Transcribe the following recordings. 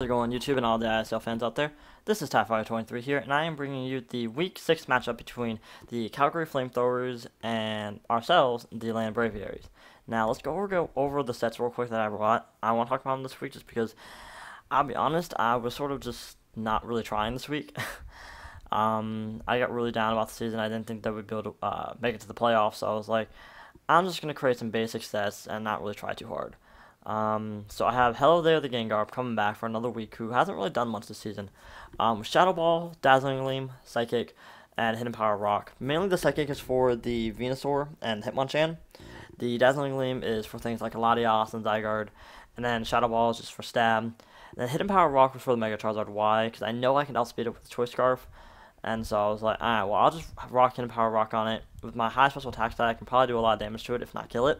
it going, YouTube and all the ISL fans out there? This is TyFire23 here, and I am bringing you the Week 6 matchup between the Calgary Flamethrowers and ourselves, the Atlanta Braviaries. Now, let's go over the sets real quick that I brought. I want to talk about them this week just because, I'll be honest, I was sort of just not really trying this week. I got really down about the season. I didn't think that we'd be able to make it to the playoffs, so I was like, I'm just going to create some basic sets and not really try too hard. So I have Hello There the Gengar coming back for another week, who hasn't really done much this season. Shadow Ball, Dazzling Gleam, Psychic, and Hidden Power Rock. Mainly the Psychic is for the Venusaur and Hitmonchan. The Dazzling Gleam is for things like Latias and Zygarde, and then Shadow Ball is just for Stab. And then Hidden Power Rock was for the Mega Charizard Y, because I know I can outspeed it with the Choice Scarf. And so I was like, alright, well, I'll just rock Hidden Power Rock on it. With my high special attack stat, I can probably do a lot of damage to it, if not kill it.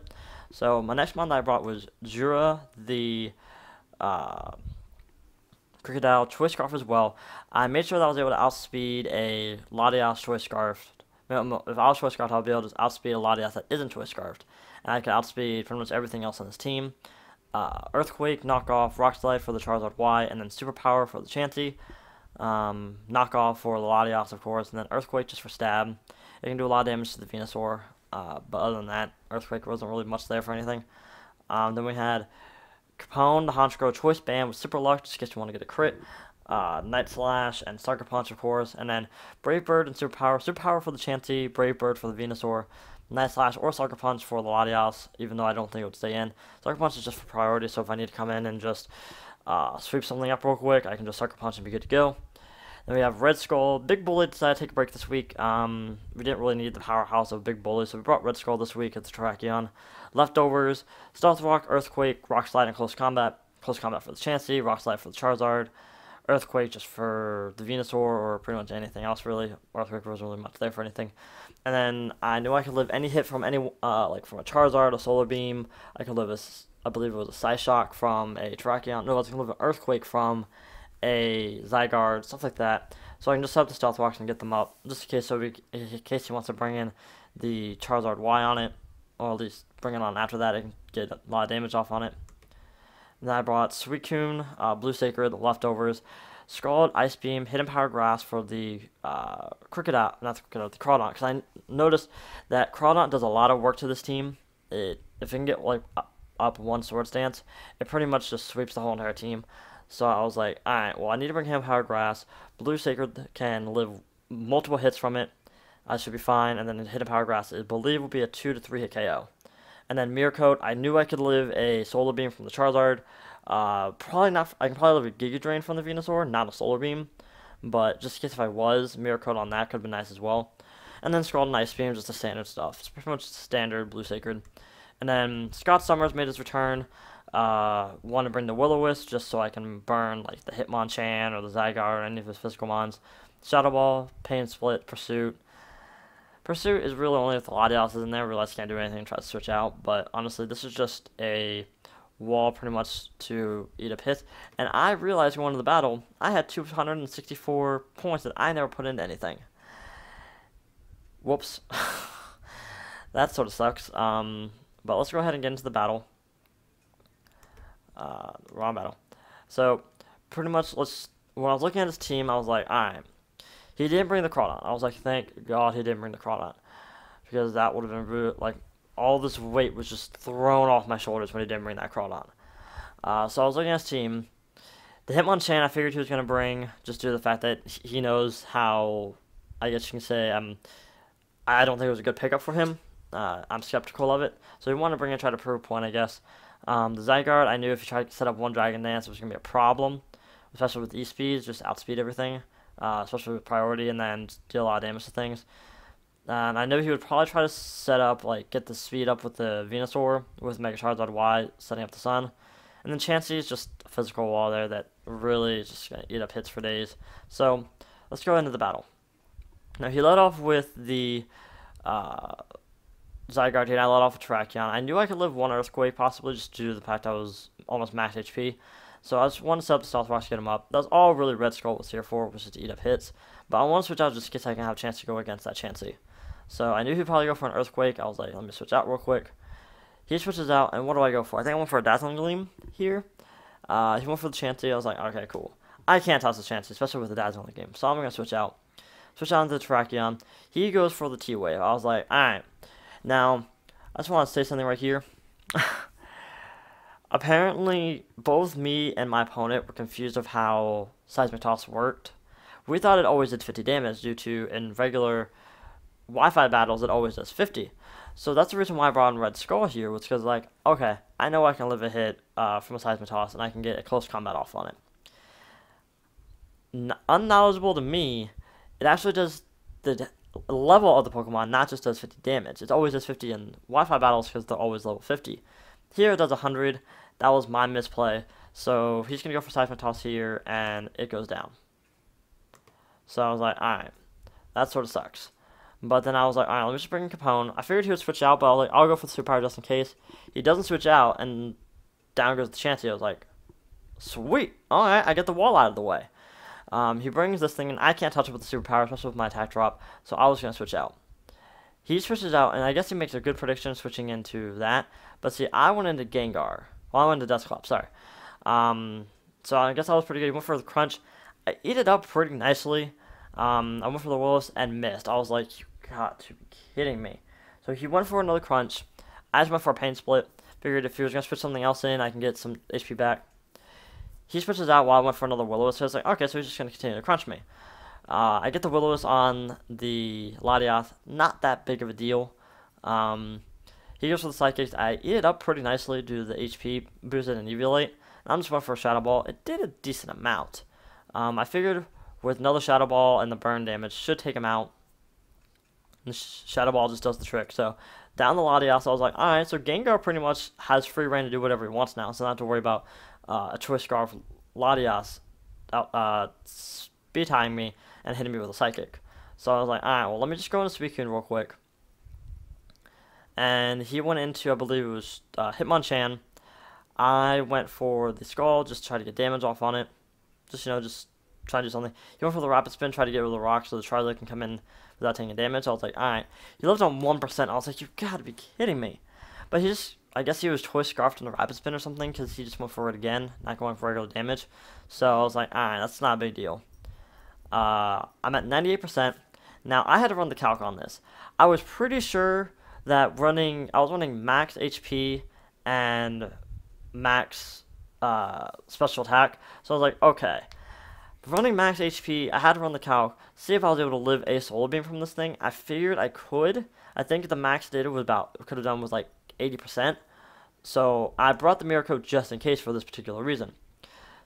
So my next mon that I brought was Jura, the Crocodile Choice Scarf as well. I made sure that I was able to outspeed a Latias Choice Scarf. If I was Choice Scarfed, I'll be able to outspeed a Latias that isn't Choice Scarfed. And I can outspeed pretty much everything else on this team. Earthquake, Knockoff, Rock Slide for the Charizard Y, and then Superpower for the Chansey. Knockoff for the Latias, of course, and then Earthquake just for Stab. It can do a lot of damage to the Venusaur. But other than that, Earthquake wasn't really much there for anything. Then we had Capone, the Honchkrow Choice Band with Super Luck, just in case you want to get a crit. Night Slash and Sucker Punch, of course. And then Brave Bird and Superpower. Superpower for the Chansey, Brave Bird for the Venusaur. Night Slash or Sucker Punch for the Latias, even though I don't think it would stay in. Sucker Punch is just for priority, so if I need to come in and just sweep something up real quick, I can just Sucker Punch and be good to go. Then we have Red Skull. Big Bully decided to take a break this week. We didn't really need the powerhouse of Big Bully, so we brought Red Skull this week at the Terrakion. Leftovers, Stealth Rock, Earthquake, Rock Slide, and Close Combat. Close Combat for the Chansey, Rock Slide for the Charizard, Earthquake just for the Venusaur, or pretty much anything else really. Earthquake wasn't really much there for anything. And then I knew I could live any hit from any, like from a Charizard, a Solar Beam. I could live I believe it was a Psyshock from a Terrakion. No, I was going to live an Earthquake from a Zygarde, stuff like that. So I can just set up the Stealth Rocks and get them up, just in case he wants to bring in the Charizard Y on it, or at least bring it on after that. I can get a lot of damage off on it. And then I brought Suicune, Blue Sacred, the Leftovers, Scald, Ice Beam, Hidden Power Grass for the Crocodile, not the Crocodile, the Crawdaunt, because I noticed that Crawdaunt does a lot of work to this team. If it can get like up one Swords Dance, it pretty much just sweeps the whole entire team. So I was like, alright, well, I need to bring him Power Grass. Blue Sacred can live multiple hits from it. I should be fine. And then Hidden Power Grass, I believe, will be a 2 to 3 hit KO. And then Mirror Coat, I knew I could live a Solar Beam from the Charizard. Probably not. I can probably live a Giga Drain from the Venusaur, not a Solar Beam. But just in case if I was, Mirror Coat on that could have been nice as well. And then Scald and Ice Beam, just the standard stuff. It's pretty much standard Blue Sacred. And then Scott Summers made his return. Want to bring the Will-O-Wisp just so I can burn like the Hitmonchan or the Zygarde or any of his physical mons. Shadow Ball, Pain Split, Pursuit. Pursuit is really only if the Latias is in there. I realize I can't do anything, try to switch out. But honestly, this is just a wall pretty much to eat up hits. And I realized going into the battle, I had 264 points that I never put into anything. Whoops. That sort of sucks. But let's go ahead and get into the battle. Wrong battle. So, pretty much, when I was looking at his team, I was like, alright. He didn't bring the Crawdaunt. I was like, thank God he didn't bring the Crawdaunt. Because that would have been rude. Like, all this weight was just thrown off my shoulders when he didn't bring that Crawdaunt. So I was looking at his team. The Hitmonchan I figured he was going to bring, just due to the fact that he knows how, I guess you can say, I don't think it was a good pickup for him. I'm skeptical of it. So he wanted to bring it, try to prove a point, I guess. The Zygarde, I knew if you tried to set up one Dragon Dance, it was going to be a problem. Especially with E-Speeds, just outspeed everything. Especially with priority, and then deal a lot of damage to things. And I knew he would probably try to set up, like, get the speed up with the Venusaur, with Mega Charizard Y, setting up the Sun. And then Chansey is just a physical wall there that really is just going to eat up hits for days. So, let's go into the battle. Now, he led off with the Zygarde, and I let off a Terrakion. I knew I could live one Earthquake, possibly, just due to the fact I was almost max HP. So I just wanted to set up the Stealth Rocks to get him up. That was all really Red Skull was here for, was just to eat up hits. But I want to switch out just in case I can have a chance to go against that Chansey. So I knew he'd probably go for an Earthquake. I was like, let me switch out real quick. He switches out, and what do I go for? I think I went for a Dazzling Gleam here. He went for the Chansey. I was like, okay, cool. I can't toss the Chansey, especially with the dads on the game. So I'm going to switch out. Switch out into the Terrakion. He goes for the T-Wave. I was like, alright. Now, I just want to say something right here. Apparently, both me and my opponent were confused of how Seismic Toss worked. We thought it always did 50 damage due to, in regular Wi-Fi battles, it always does 50. So that's the reason why I brought in Red Skull here, was because, like, okay, I know I can live a hit from a Seismic Toss, and I can get a close combat off on it. Unknowledgeable to me, it actually does the level of the Pokemon, not just does 50 damage. It always does 50 in Wi-Fi battles because they're always level 50. Here it does 100. That was my misplay. So he's going to go for Seismic Toss here, and it goes down. So I was like, alright, that sort of sucks. But then I was like, alright, let me just bring in Capone. I figured he would switch out, but I was like, I'll go for the Superpower just in case. He doesn't switch out, and down goes the Chansey. I was like, sweet, alright, I get the wall out of the way. He brings this thing, and I can't touch it with the Superpower, especially with my attack drop, so I was going to switch out. He switches out, and I guess he makes a good prediction switching into that. But see, I went into Gengar. Well, I went into Dusclops, sorry. So I guess I was pretty good. He went for the Crunch. I ate it up pretty nicely. I went for the Willis and missed. I was like, you got to be kidding me. So he went for another Crunch. I just went for a Pain Split. Figured if he was going to switch something else in, I can get some HP back. He switches out while I went for another Will-O-Wisp, so I was like, okay, so he's just going to continue to crunch me. I get the Will-O-Wisp on the Latias, not that big of a deal. He goes for the Psychics. I eat it up pretty nicely due to the HP boosted and Eviolate. And I'm just going for a Shadow Ball. It did a decent amount. I figured with another Shadow Ball and the burn damage should take him out. And Shadow Ball just does the trick. So down the Latias, I was like, alright, so Gengar pretty much has free reign to do whatever he wants now, so I don't have to worry about a Choice Scarf Latias speed tying me and hitting me with a Psychic. So I was like, alright, well, let me just go into Suicune real quick. And he went into, I believe it was Hitmonchan. I went for the Skull, just try to get damage off on it. Just, just try to do something. He went for the Rapid Spin, try to get rid of the rock so the Charizard can come in without taking damage. I was like, alright. He lived on 1%. I was like, you gotta be kidding me. But he just, I guess he was Choice Scarfed in the Rapid Spin or something, because he just went for it again, not going for regular damage. So I was like, alright, that's not a big deal. I'm at 98%. Now, I had to run the calc on this. I was pretty sure that I was running max HP and max special attack. So I was like, okay. Running max HP, I had to run the calc, see if I was able to live a Solar Beam from this thing. I figured I could. I think the max data was could have done was like 80%. So I brought the Mirror Coat just in case for this particular reason.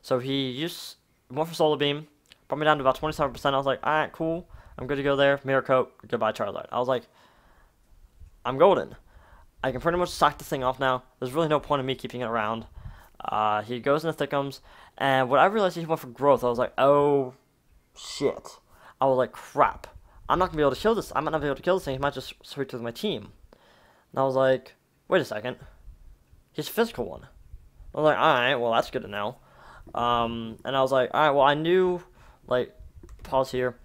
So he went for Solar Beam, brought me down to about 27%. I was like, alright, cool. I'm good to go there. Mirror Coat, goodbye Charizard. I was like, I'm golden. I can pretty much sack this thing off now. There's really no point in me keeping it around. He goes into Thickums, and when I realized he went for Growth, I was like, oh, shit. I was like, crap. I'm not going to be able to kill this. I might not be able to kill this thing. He might just switch to my team. And I was like, wait a second. He's a physical one. I was like, alright, well, that's good to know. And I was like, alright, well, I knew, like, pause here.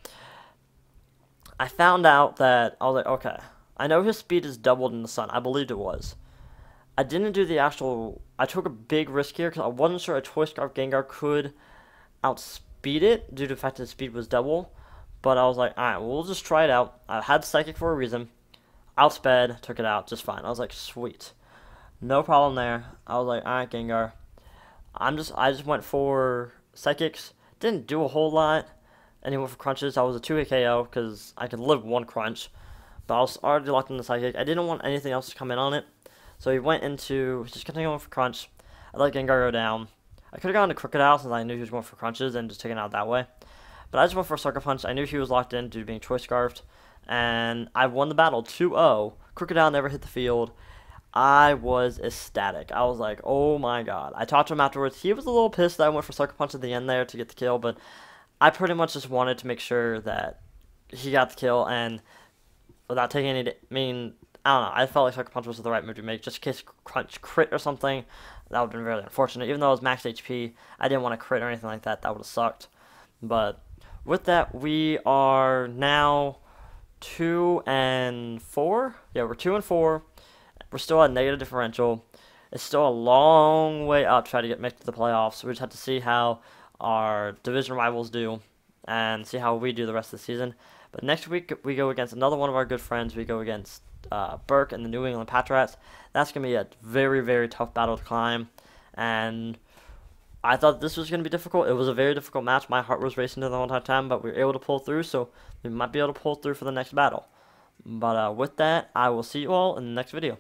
I found out that, I was like, okay. I know his speed is doubled in the sun. I believed it was. I didn't do the actual... I took a big risk here because I wasn't sure a Choice Scarf Gengar could outspeed it due to the fact that his speed was double. But I was like, alright, well, we'll just try it out. I had Psychic for a reason. Outsped, took it out just fine. I was like, sweet. No problem there. I was like, alright, Gengar. I just went for Psychics. Didn't do a whole lot. And he went for Crunches. I was a 2-hit KO because I could live one Crunch. But I was already locked in the Psychic. I didn't want anything else to come in on it. So he went into, just continuing for Crunch. I let Gengar go down. I could have gone to Crocodile since I knew he was going for Crunches and just taken it out that way. But I just went for a Sucker Punch. I knew he was locked in due to being Choice Scarfed. And I won the battle 2-0. Crocodile never hit the field. I was ecstatic. I was like, oh my god. I talked to him afterwards. He was a little pissed that I went for Sucker Punch at the end there to get the kill. But I pretty much just wanted to make sure that he got the kill and without taking any, I don't know, I felt like Sucker Punch was the right move to make, just in case Crunch crit or something. That would have been really unfortunate. Even though it was max HP, I didn't want to crit or anything like that. That would have sucked. But with that, we are now 2-4. Yeah, we're 2-4. We're still at negative differential. it's still a long way up to try to make to the playoffs. We just have to see how our division rivals do and see how we do the rest of the season. But next week we go against another one of our good friends. We go against Burke and the New England Patriots. That's going to be a very, very tough battle to climb. And I thought this was going to be difficult. It was a very difficult match. My heart was racing the whole entire time, but we were able to pull through, so we might be able to pull through for the next battle. But with that, I will see you all in the next video.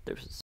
Deuces.